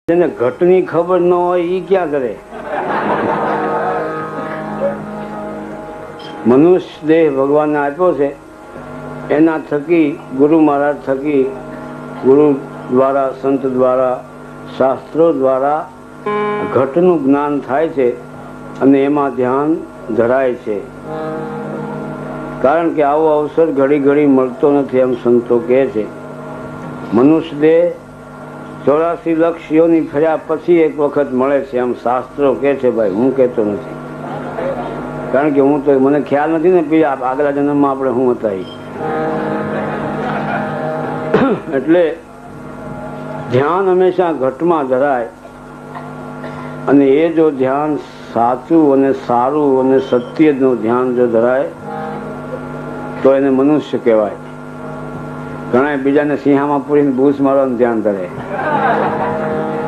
જેને ઘટની ખબર ન હોય એ ક્યાં કરે? મનુષ્ય દેહ ભગવાનને આપ્યો છે, એના થકી ગુરુ મહારાજ થકી, ગુરુ દ્વારા, સંત દ્વારા, શાસ્ત્રો દ્વારા ઘટનું જ્ઞાન થાય છે અને એમાં ધ્યાન ધરાય છે. કારણ કે આવો અવસર ઘડી ઘડી મળતો નથી એમ સંતો કહે છે. મનુષ્ય દેહ 84 લાખ યોની ફર્યા પછી એક વખત મળે છે એમ શાસ્ત્રો કહે છે. ભાઈ, હું કહેતો નથી, કારણ કે હું તો મને ખ્યાલ નથી ને આગલા જન્મમાં આપણે શું હતા. એટલે ધ્યાન હંમેશા ઘટમાં ધરાય, અને એ જો ધ્યાન સાચું અને સારું અને સત્યનું ધ્યાન જો ધરાય તો એને મનુષ્ય કહેવાય. ઘણા બીજાને સિંહામાં પૂરીને ભૂસ મારવાનું ધ્યાન ધરે.